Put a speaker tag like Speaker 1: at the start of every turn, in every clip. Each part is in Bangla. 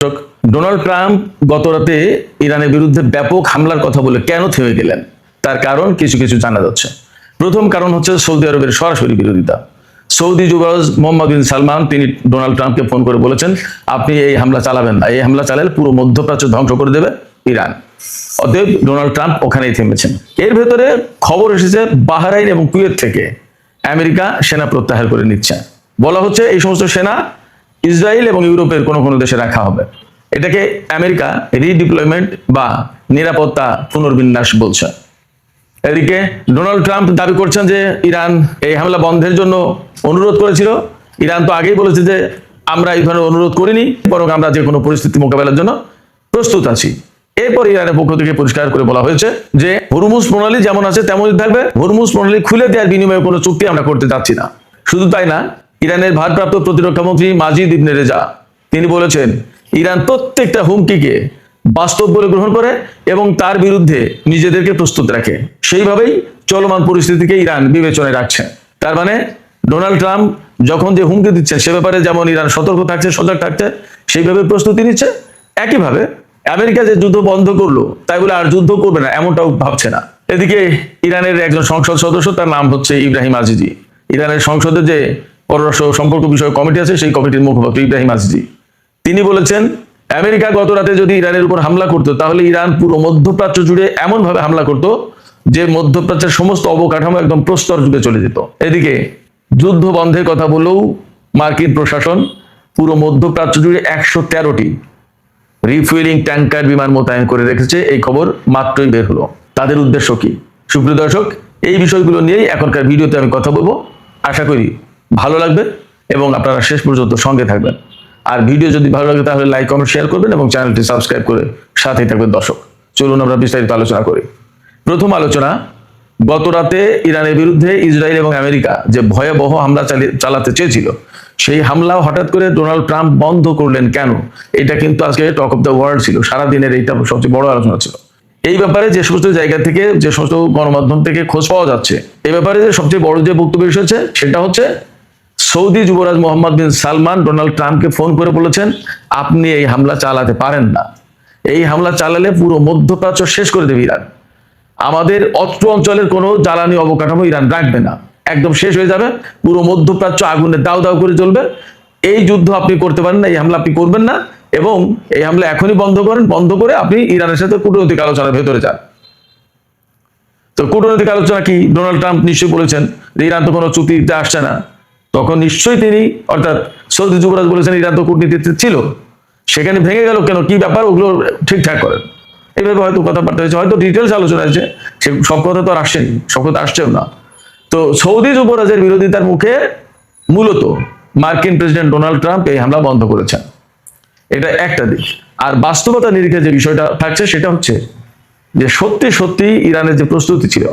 Speaker 1: দর্শক, ডোনাল্ড ট্রাম্প গত রাতে ইরানের বিরুদ্ধে ব্যাপক হামলার কথা বলে কেন থেমে গেলেন তার কারণ কিছু কিছু জানা যাচ্ছে। প্রথম কারণ হচ্ছে সৌদি আরবের সরাসরি বিরোধিতা। সৌদি যুবরাজ মোহাম্মদ বিন সালমান তিনি ডোনাল্ড ট্রাম্পকে ফোন করে বলেছেন, আপনি এই হামলা চালাবেন না, এই হামলা চালালে পুরো মধ্যপ্রাচ্য ধ্বংস করে দেবে ইরান। অতএব ডোনাল্ড ট্রাম্প ওখানেই থেমেছেন। এর ভেতরে খবর এসেছে বাহরাইন এবং কুয়েত থেকে আমেরিকা সেনা প্রত্যাহার করে নিচ্ছে। বলা হচ্ছে এই সমস্ত সেনা ইসরায়েল এবং ইউরোপের কোনো কোনো দেশে রাখা হবে। এটাকে আমেরিকা রিডিপ্লয়মেন্ট বা নিরাপত্তা পুনর্বিন্যাস বলছে। এদিকে ডোনাল্ড ট্রাম্প দাবি করছেন যে ইরান এই হামলা বন্ধের জন্য অনুরোধ করেছিল। ইরান তো আগেই বলেছে যে আমরা এই ধরনের অনুরোধ করিনি, বরং আমরা যে কোনো পরিস্থিতি মোকাবেলার জন্য প্রস্তুত আছি। এরপর ইরানের পক্ষ থেকে পরিষ্কার করে বলা হয়েছে যে হরমুজ প্রণালী যেমন আছে তেমনই থাকবে, হরমুজ প্রণালী খুলে দেওয়ার বিনিময়ে কোনো চুক্তি আমরা করতে যাচ্ছি না। শুধু তাই না, ইরানের ভারপ্রাপ্ত প্রতিরক্ষা মন্ত্রী মাজিদ ইবনে রেজা তিনি বলেছেন ইরান প্রত্যেকটা হুমকিকে বাস্তব বলে গ্রহণ করে এবং তার বিরুদ্ধে নিজেদেরকে প্রস্তুত রাখে। সেইভাবেই চলমান পরিস্থিতিকে ইরান বিবেচনায় রাখছে। তার মানে ডোনাল্ড ট্রাম্প যখন যে হুমকি দিচ্ছেন সে ব্যাপারে যেমন ইরান সতর্ক থাকছে, সজাগ থাকছে, সেইভাবে প্রস্তুতি নিচ্ছে। একইভাবে আমেরিকা যে যুদ্ধ বন্ধ করলো তাই বলে আর যুদ্ধ করবে না এমনটাও ভাবছে না। এদিকে ইরানের একজন সংসদ সদস্য, তার নাম হচ্ছে ইব্রাহিম আজিজি, ইরানের সংসদে যে পররাষ্ট্র সম্পর্ক বিষয়ক কমিটি আছে সেই কমিটির মুখপাত্র ইব্রাহিম আজিজি, তিনি বলেছেন আমেরিকা গত রাতে যদি ইরানের উপর হামলা করতো তাহলে ইরান পুরো মধ্যপ্রাচ্য জুড়ে এমন ভাবে হামলা করতো যে মধ্যপ্রাচ্যের সমস্ত অবকাঠামো একদম প্রস্তর যুগে চলে যেত। এদিকে যুদ্ধ বন্ধের কথা বলেও মার্কিন প্রশাসন পুরো মধ্যপ্রাচ্য জুড়ে 113টি রিফুয়েলিং ট্যাঙ্কার বিমান মোতায়েন করে রেখেছে। এই খবর মাত্রই বের হলো। তাদের উদ্দেশ্য কি? সুপ্রিয় দর্শক, এই বিষয়গুলো নিয়েই এখনকার ভিডিওতে আমি কথা বলবো। আশা করি ভালো লাগবে এবং আপনারা শেষ পর্যন্ত সঙ্গে থাকবেন। আর ভিডিও যদি ভালো লাগে তাহলে লাইক, কমেন্ট, শেয়ার করবেন এবং চ্যানেলটি সাবস্ক্রাইব করে সাথেই থাকবেন। দর্শক, চলুন আমরা বিস্তারিত আলোচনা করি। প্রথম আলোচনা, গত রাতে ইরানের বিরুদ্ধে ইসরায়েল এবং আমেরিকা যে ভয়াবহ হামলা চালাতে চেয়েছিল সেই হামলা হঠাৎ করে ডোনাল্ড ট্রাম্প বন্ধ করলেন কেন? এটা কিন্তু আজকে টক অফ দ্য ওয়ার্ল্ড ছিল, সারাদিনের এইটা সবচেয়ে বড় আলোচনা ছিল। এই ব্যাপারে যে সমস্ত জায়গা থেকে, যে সমস্ত গণমাধ্যম থেকে খোঁজ পাওয়া যাচ্ছে, এই ব্যাপারে যে সবচেয়ে বড় যে বক্তব্য এসেছে সেটা হচ্ছে সৌদি যুবরাজ মোহাম্মদ বিন সালমান ডোনাল্ড ট্রাম্পকে ফোন করে বলেছেন আপনি এই হামলা চালাতে পারেন না, এই হামলা চালালে পুরো মধ্যপ্রাচ্য শেষ করে দেবে ইরান, আমাদের অত্র অঞ্চলের কোনো জ্বালানি অবকাঠামো ইরান রাখবে না, একদম শেষ হয়ে যাবে, পুরো মধ্যপ্রাচ্য আগুনে দাউ দাউ করে জ্বলবে। এই যুদ্ধ আপনি করতে পারেন না, এই হামলা আপনি করবেন না এবং এই হামলা এখনই বন্ধ করেন, বন্ধ করে আপনি ইরানের সাথে কূটনৈতিক আলোচনার ভেতরে যান। তো কূটনৈতিক আলোচনা কি? ডোনাল্ড ট্রাম্প নিশ্চয়ই বলেছেন যে ইরান তো কোনো চুক্তিতে আসছে না। তখন নিশ্চয়ই তিনি অর্থাৎ সৌদি যুবরাজ বলেছেন ইরান তো কূটনীতিতে ছিল, সেখানে ভেঙে গেল কেন, কি ব্যাপার, ওগুলো ঠিকঠাক করেন। এইভাবে হয়তো কথাবার্তা হয়েছে, হয়তো ডিটেলস আলোচনা হয়েছে, সে সব কথা তো আর আসেনি, সব কথা আসছেও না। তো সৌদি যুবরাজের বিরোধিতার মুখে মূলত মার্কিন প্রেসিডেন্ট ডোনাল্ড ট্রাম্প এই হামলা বন্ধ করেছেন। এটা একটা দিক। আর বাস্তবতা নিরিখে যে বিষয়টা থাকছে সেটা হচ্ছে যে সত্যি সত্যি ইরানের যে প্রস্তুতি ছিল,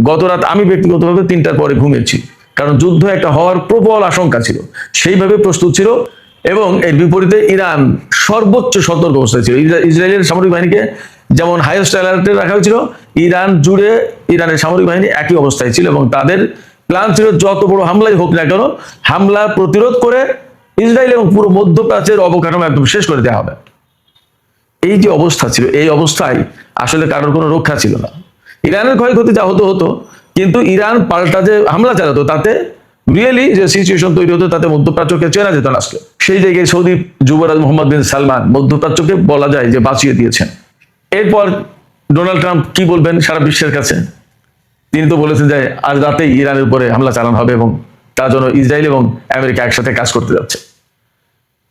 Speaker 1: গত রাত আমি ব্যক্তিগতভাবে 3টার পরে ঘুমিয়েছি, কারণ যুদ্ধ একটা হওয়ার প্রবল আশঙ্কা ছিল, সেইভাবে প্রস্তুত ছিল। এবং এর বিপরীতে ইরান সর্বোচ্চ সতর্ক অবস্থায় ছিল। ইসরায়েলের সামরিক বাহিনীকে যেমন হাইয়েস্ট অ্যালার্টে রাখা হয়েছিল, ইরান জুড়ে ইরানের সামরিক বাহিনী একই অবস্থায় ছিল এবং তাদের প্ল্যান ছিল যত বড় হামলাই হোক না কেন হামলা প্রতিরোধ করে ইসরায়েল এবং পুরো মধ্যপ্রাচ্যের অবকাঠামো একদম শেষ করে দেওয়া হবে। এই যে অবস্থা ছিল, এই অবস্থায় আসলে কারোর কোনো রক্ষা ছিল না। ইরানের ক্ষয়ক্ষতি যা হতো হতো, কিন্তু ইরান পাল্টা যে হামলা চালাতো তাতে রিয়েলি যে সিচুয়েশন তৈরি হতো তাতে মধ্যপ্রাচ্যকে চেনা যেত না। আসলে সেই জায়গায় সৌদি যুবরাজ মোহাম্মদ বিন সালমান মধ্যপ্রাচ্যকে বলা যায় যে বাঁচিয়ে দিয়েছেন। এরপর ডোনাল্ড ট্রাম্প কি বলবেন সারা বিশ্বের কাছে? তিনি তো বলেছেন যে আজ রাতেই ইরানের উপরে হামলা চালানো হবে এবং তার জন্য ইসরায়েল এবং আমেরিকা একসাথে কাজ করতে যাচ্ছে।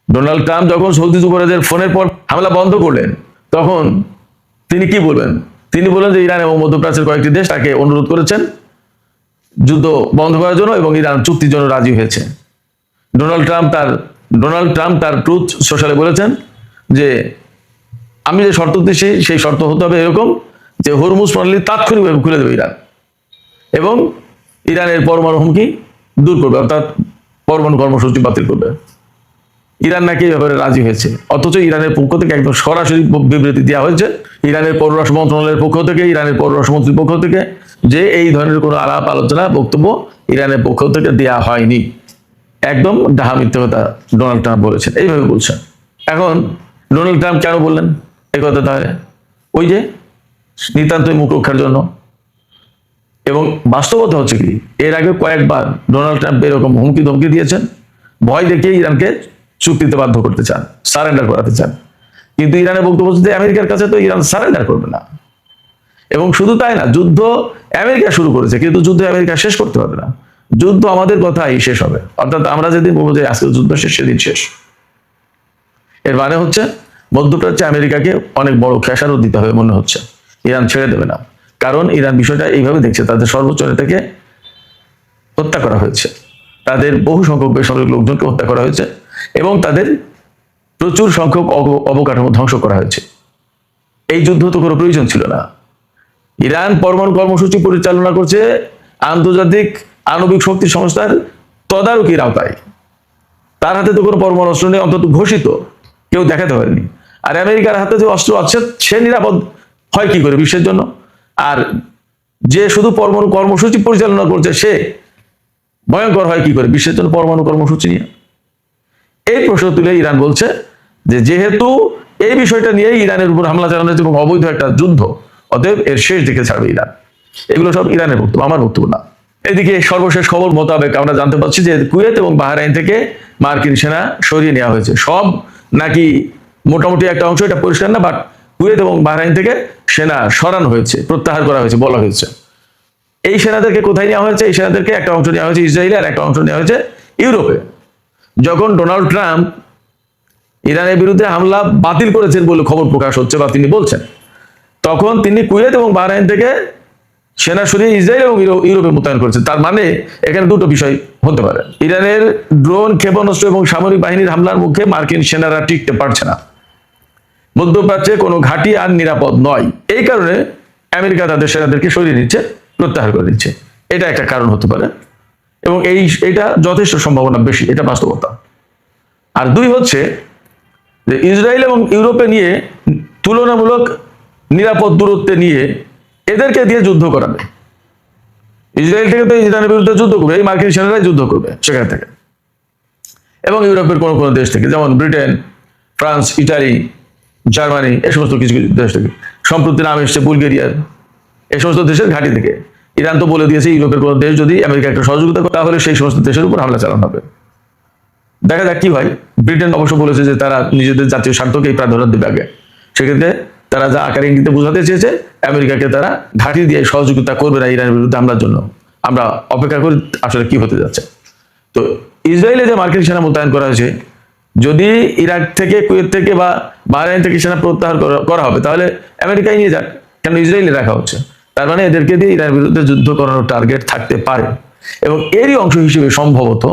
Speaker 1: ডোনাল্ড ট্রাম্প যখন সৌদি যুবরাজের ফোনের পর হামলা বন্ধ করলেন তখন তিনি কি বলবেন? তিনি বলেন যে ইরান এবং মধ্যপ্রাচ্যের কয়েকটি দেশ তাকে অনুরোধ করেছেন যুদ্ধ বন্ধ করার জন্য এবং ইরান চুক্তির জন্য রাজি হয়েছে। ডোনাল্ড ট্রাম্প তার ট্রুথ সোশ্যালে বলেছেন যে আমি যে শর্ত দিচ্ছি সেই শর্ত হতে হবে এরকম যে হরমুজ প্রণালী তাৎক্ষণিকভাবে খুলে দেবে ইরান এবং ইরানের পরমাণু হুমকি দূর করবে, অর্থাৎ পরমাণু কর্মসূচি বাতিল করবে। ইরান নাকি এই ব্যাপারে রাজি হয়েছে, অথচ ইরানের পক্ষ থেকে একদম সরাসরি বিবৃতি দেওয়া হয়েছে ইরানের পররাষ্ট্র মন্ত্রণালয়ের পক্ষ থেকে, ইরানের পররাষ্ট্রমন্ত্রীর পক্ষ থেকে, যে এই ধরনের কোনো আলাপ আলোচনা বক্তব্য ইরানের পক্ষ থেকে দেওয়া হয়নি। একদম ডাহা মিথ্যে কথা ডোনাল্ড ট্রাম্প বলেছেন, এইভাবে বলছেন। এখন ডোনাল্ড ট্রাম্প কেন বললেন এই কথা? তাহলে ওই যে নিতান্তই মুখ রক্ষার জন্য। এবং বাস্তবতা হচ্ছে কি, এর আগে কয়েকবার ডোনাল্ড ট্রাম্প এরকম হুমকি ধমকি দিয়েছেন, ভয় দেখিয়ে ইরানকে চুক্তিতে বাধ্য করতে চান, সারেন্ডার করাতে চান। কিন্তু ইরানের বক্তব্য হচ্ছে আমেরিকার কাছে তো ইরান সারেন্ডার করবে না। এবং শুধু তাই না, যুদ্ধ আমেরিকা শুরু করেছে, কিন্তু যুদ্ধ আমেরিকা শেষ করতে পারবে না। যুদ্ধ আমাদের কথাই শেষ হবে, অর্থাৎ আমরা যেদিন বলবো যে আজকে যুদ্ধ শেষ, সেদিন শেষ। এর মানে হচ্ছে মধ্যপ্রাচ্যে আমেরিকাকে অনেক বড় খেসারত দিতে হবে মনে হচ্ছে, ইরান ছেড়ে দেবে না। কারণ ইরান বিষয়টা এইভাবে দেখছে, তাদের সর্বোচ্চ নেতাকে হত্যা করা হয়েছে, তাদের বহু সংখ্যক বেসামরিক লোকজনকে হত্যা করা হয়েছে, এবং তাদের প্রচুর সংখ্যক অবকাঠামো ধ্বংস করা হয়েছে। এই যুদ্ধ তো কোনো প্রয়োজন ছিল না। ইরান পরমাণু কর্মসূচি পরিচালনা করছে আন্তর্জাতিক আণবিক শক্তি সংস্থার তদারকির আওতায়। তার হাতে তো কোনো পরমাণু অস্ত্র নেই, অন্তত ঘোষিত কেউ দেখাতে পারেনি। আর আমেরিকার হাতে যে অস্ত্র আছে সে নিরাপদ হয় কি করে বিশ্বের জন্য? আর যে শুধু পরমাণু কর্মসূচি পরিচালনা করছে সে ভয়ঙ্কর হয় কি করে বিশ্বের জন্য পরমাণু কর্মসূচি নিয়ে? এই প্রশ্ন তুলে ইরান বলছে যে যেহেতু এই বিষয়টা নিয়ে ইরানের উপর হামলা চালানো হয়েছে এবং অবৈধ একটা যুদ্ধ, অতএব এর শেষ দিকে ছাড়বে ইরান। এগুলো সব ইরানের বক্তব্য, আমার বক্তব্য না। এদিকে সর্বশেষ খবর মোতাবেক আমরা জানতে পারছি যে কুয়েত এবং বাহরাইন থেকে মার্কিন সেনা সরিয়ে নেওয়া হয়েছে। সব নাকি মোটামুটি একটা অংশ, এটা পরিষ্কার না, বাট কুয়েত এবং বাহরাইন থেকে সেনা সরানো হয়েছে, প্রত্যাহার করা হয়েছে বলা হয়েছে। এই সেনাদেরকে কোথায় নেওয়া হয়েছে? এই সেনাদেরকে একটা অংশ নেওয়া হয়েছে ইসরায়েলে, আর একটা অংশ নেওয়া হয়েছে ইউরোপে। যখন ডোনাল্ড ট্রাম্প ইরানের বিরুদ্ধে হামলা বাতিল করেছেন বলে খবর প্রকাশ হচ্ছে বা তিনি বলছেন, তখন তিনি কুয়েত এবং বাহরাইন থেকে সেনা সরিয়ে ইসরায়েল এবং ইউরোপে মোতায়েন করেছেন। তার মানে এখানে দুটো বিষয় হতে পারে। ইরানের ড্রোন, ক্ষেপণাস্ত্র এবং সামরিক বাহিনীর হামলার মুখে মার্কিন সেনারা টিকতে পারছে না, মধ্যপ্রাচ্যে কোনো ঘাঁটি আর নিরাপদ নয়। এই কারণে আমেরিকা তাদের সেনাদেরকে সরিয়ে নিচ্ছে, প্রত্যাহার করে দিচ্ছে। এটা একটা কারণ হতে পারে, এবং এটা যথেষ্ট সম্ভাবনা বেশি, এটা বাস্তবতা। আর দুই হচ্ছে যে ইসরায়েল এবং ইউরোপে নিয়ে তুলনামূলক নিরাপদ দূরত্বে নিয়ে এদেরকে দিয়ে যুদ্ধ করাবে। ইসরায়েল থেকে তো ইরানের বিরুদ্ধে যুদ্ধ করবে, এই মার্কিন সেনারাই যুদ্ধ করবে সেখান থেকে, এবং ইউরোপের কোনো কোনো দেশ থেকে, যেমন ব্রিটেন, ফ্রান্স, ইটালি, জার্মানি, এই সমস্ত কিছু কিছু দেশ থেকে। সম্প্রতি নাম এসছে বুলগেরিয়ার, এই সমস্ত দেশের ঘাঁটি থেকে। ইরান তো বলে দিয়েছে ইউরোপের কোনো দেশ যদি আমেরিকা একটা সহযোগিতা করে তাহলে সেই সমস্ত দেশের উপর হামলা চালানো হবে। দেখা যাক কি হয়। ব্রিটেন অবশ্য বলেছে যে তারা নিজেদের জাতীয় স্বার্থকেই প্রাধান্য দেবে আগে। সেক্ষেত্রে তারা যা আকার ইঙ্গিতে বোঝাতে চেয়েছে আমেরিকাকে তারা ঘাঁটি দিয়ে সহযোগিতা করবে না ইরানের বিরুদ্ধে হামলার জন্য। আমরা অপেক্ষা করি আসলে কি হতে যাচ্ছে। তো ইসরায়েলে যে মার্কিন সেনা মোতায়েন করা হয়েছে, যদি ইরাক থেকে, কুয়েত থেকে বা বাহরাইন থেকে সেনা প্রত্যাহার করা হবে তাহলে আমেরিকায় নিয়ে যাক, কেন ইসরায়েলে রাখা হচ্ছে? তার মানে এদেরকে দিয়ে ইরানের বিরুদ্ধে যুদ্ধ করানোর টার্গেট থাকতে পারে। এবং এরই অংশ হিসেবে সম্ভবত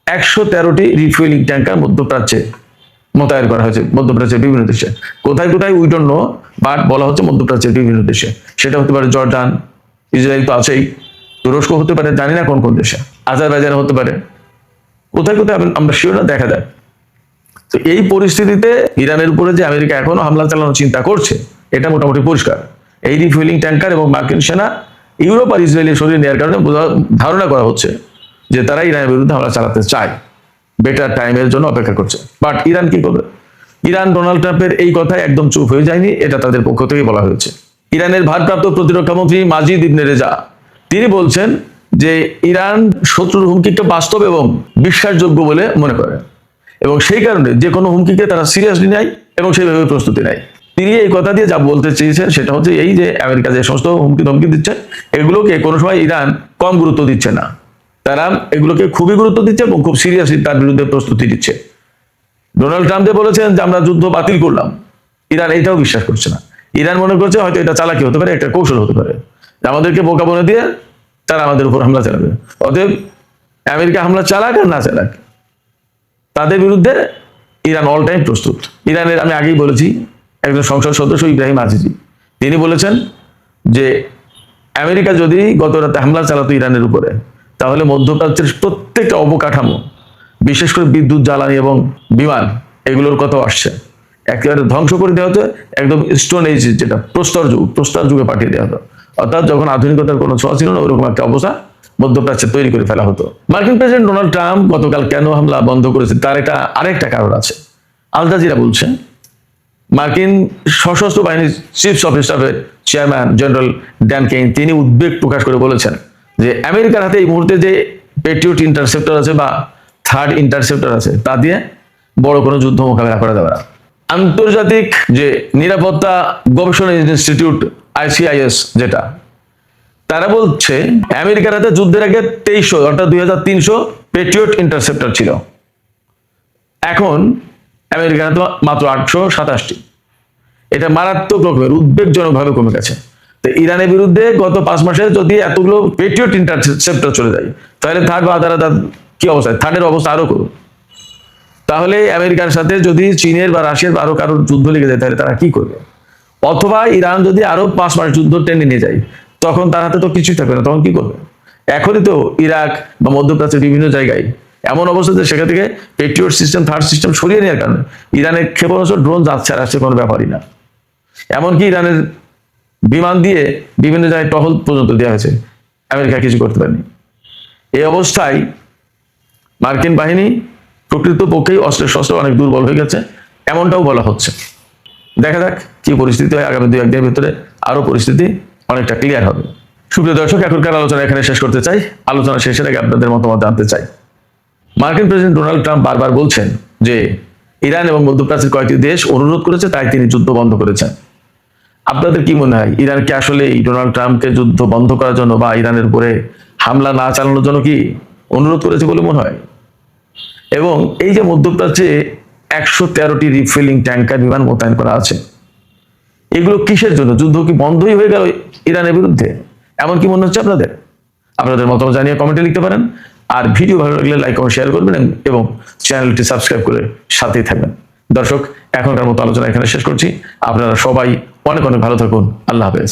Speaker 1: 113টি রিফুয়েলিং ট্যাঙ্কার মধ্যপ্রাচ্যে মোতায়েন করা হয়েছে, মধ্যপ্রাচ্যের বিভিন্ন দেশে। কোথায় কোথায় উই ডোন্ট নো, বাট বলা হচ্ছে মধ্যপ্রাচ্যের বিভিন্ন দেশে। সেটা হতে পারে জর্ডান, ইসরায়েল তো আছেই, তুরস্ক হতে পারে, জানি না কোন কোন দেশে, আজারবাইজান হতে পারে, কোথায় কোথায় আমরা শিওর না, দেখা যায়। তো এই পরিস্থিতিতে ইরানের উপরে যে আমেরিকা এখনো হামলা চালানোর চিন্তা করছে, এটা মোটামুটি পরিষ্কার। এই রিফুয়েলিং ট্যাঙ্কার এবং মার্কিন সেনা ইউরোপ আর ইসরায়েলের সরিয়ে নেওয়ার কারণে ধারণা করা হচ্ছে যে তারা ইরানের বিরুদ্ধে হামলা চালাতে চায়, বেটার টাইমের জন্য অপেক্ষা করছে। বাট ইরান কি করবে? ইরান ডোনাল্ড ট্রাম্পের এই কথায় একদম চুপ হয়ে যায়নি, এটা তাদের পক্ষ থেকে বলা হয়েছে। ইরানের ভারপ্রাপ্ত প্রতিরক্ষা মন্ত্রী মাজিদ ইবনে রেজা তিনি বলছেন যে ইরান শত্রুর হুমকিকে বাস্তব এবং বিশ্বাসযোগ্য বলে মনে করে, এবং সেই কারণে যে কোনো হুমকিকে তারা সিরিয়াসলি নেয় এবং সেইভাবে প্রস্তুতি নেয়। তিনি এই কথা দিয়ে যা বলতে চেয়েছেন সেটা হচ্ছে এই যে আমেরিকা যে সমস্ত হুমকি ধমকি দিচ্ছে এগুলোকে কোনো সময় ইরান কম গুরুত্ব দিচ্ছে না, তারা এগুলোকে খুবই গুরুত্ব দিচ্ছে এবং খুব সিরিয়াসলি তার বিরুদ্ধে প্রস্তুতি দিচ্ছে। ডোনাল্ড ট্রাম্প যে বলেছেন যে আমরা যুদ্ধ বাতিল করলাম, ইরান এটাও বিশ্বাস করছে না। ইরান মনে করছে হয়তো এটা চালাকি হতে পারে, একটা কৌশল হতে পারে, আমাদেরকে বোকা বনে দিয়ে তারা আমাদের উপর হামলা চালাবে। অতএব আমেরিকা হামলা চালাক আর না চালাক, তাদের বিরুদ্ধে ইরান অল টাইম প্রস্তুত। ইরানের আমি আগেই বলেছি একজন সংসদ সদস্য ইব্রাহিম আজিজি তিনি বলেছেন যে আমেরিকা যদি গত রাতে হামলা চালাতো ইরানের উপরে, তাহলে মধ্যপ্রাচ্যের প্রত্যেকটা অবকাঠামো, বিশেষ করে বিদ্যুৎ, জ্বালানি এবং বিমান, এগুলোর কথাও আসছে, একেবারে ধ্বংস করে দেওয়া হতো। একদম স্টোন এজ, যেটা প্রস্তর যুগে পাঠিয়ে দেওয়া হতো। অর্থাৎ যখন আধুনিকতার কোনো ছোঁয়া ছিল না, ওরকম একটা অবস্থা মধ্যপ্রাচ্যে তৈরি করে ফেলা হতো। মার্কিন প্রেসিডেন্ট ডোনাল্ড ট্রাম্প গতকাল কেন হামলা বন্ধ করেছে তার আরেকটা কারণ আছে। আল জাজিরা বলছে মার্কিন সশস্ত্র বাহিনীর চিফ অফ স্টাফের চেয়ারম্যান জেনারেল ড্যান কেইন তিনি উদ্বেগ প্রকাশ করে বলেছেন যে আমেরিকার হাতে এই মুহূর্তে যে পেট্রিয়ট ইন্টারসেপ্টর আছে বা থার্ড ইন্টারসেপ্টর আছে তা দিয়ে বড় কোনো যুদ্ধ মোকাবেলা করা যাবে না। আন্তর্জাতিক যে নিরাপত্তা গবেষণা ইনস্টিটিউট ICIS যেটা, তারা বলছে আমেরিকার হাতে যুদ্ধের আগে 2300 অর্থাৎ 2300 পেট্রিয়ট ইন্টারসেপ্টর ছিল, এখন আমেরিকার হাতে মাত্র 827টি। এটা মারাত্মক রকমের উদ্বেগজনকভাবে কমে গেছে। তো ইরানের বিরুদ্ধে গত 5 মাসে যদি এতগুলো পেট্রিয়ট ইন্টারসেপ্টর চলে যায়, তাহলে থার্ড বা তারা কি অবস্থা, থার্ডের অবস্থা আরো করুন। তাহলে আমেরিকার সাথে যদি চীনের বা রাশিয়ার আরো কারোর যুদ্ধ লেগে যায়, তাহলে তারা কি করবে? অথবা ইরান যদি আরো 5 মাস যুদ্ধ টেনে নিয়ে যায়, তখন তার হাতে তো কিছুই থাকবে না, তখন কি করবে? এখনই তো ইরাক বা মধ্যপ্রাচ্যের বিভিন্ন জায়গায় এমন অবস্থা যে সেখান থেকে পেট্রিয়ট সিস্টেম, থার্ড সিস্টেম সরিয়ে নেওয়ার কারণে ইরানের ক্ষেপণাস্ত্র, ড্রোন যাচ্ছে আর আসছে কোনো ব্যাপারই না। এমনকি ইরানের বিমান দিয়ে বিভিন্ন জায়গায় টহল পর্যন্ত দেওয়া হয়েছে, আমেরিকা কিছু করতে পারেনি। এই অবস্থায় মার্কিন বাহিনী প্রকৃতপক্ষেই অস্ত্রের শস্ত্র অনেক দুর্বল হয়ে গেছে, এমনটাও বলা হচ্ছে। দেখা যাক কি পরিস্থিতি হয়, আগামী 2-1 দিনের ভিতরে আরো পরিস্থিতি অনেকটা ক্লিয়ার হবে। সুপ্রিয় দর্শক, এখনকার আলোচনা এখানে শেষ করতে চাই। আলোচনা শেষের আগে আপনাদের মতামত জানতে চাই। মার্কিন প্রেসিডেন্ট ডোনাল্ড ট্রাম্প বারবার বলছেন যে ইরান এবং মধ্যপ্রাচ্যের কয়েকটি দেশ অনুরোধ করেছে, তাই তিনি যুদ্ধ বন্ধ করেছেন। আপনাদের কি মনে হয়, ইরান কি আসলে ডোনাল্ড ট্রাম্পকে যুদ্ধ বন্ধ করার জন্য বা ইরানের উপরে হামলা না চালানোর জন্য কি অনুরোধ করেছে বলে মনে হয়? এবং এই যে মধ্যপ্রাচ্যে 113টি রিফিলিং ট্যাঙ্কার বিমান মোতায়েন করা আছে, এগুলো কিসের জন্য? যুদ্ধ কি বন্ধই হয়ে গেল ইরানের বিরুদ্ধে? এমন কি মনে হচ্ছে আপনাদের? আপনাদের মতামত জানিয়ে কমেন্টে লিখতে পারেন। আর ভিডিও ভালো লাগলে লাইক এবং শেয়ার করবেন এবং চ্যানেলটি সাবস্ক্রাইব করে সাথেই থাকবেন। দর্শক, এখনকার মতো আলোচনা এখানে শেষ করছি। আপনারা সবাই অনেক অনেক ভালো থাকুন। আল্লাহ হাফেজ।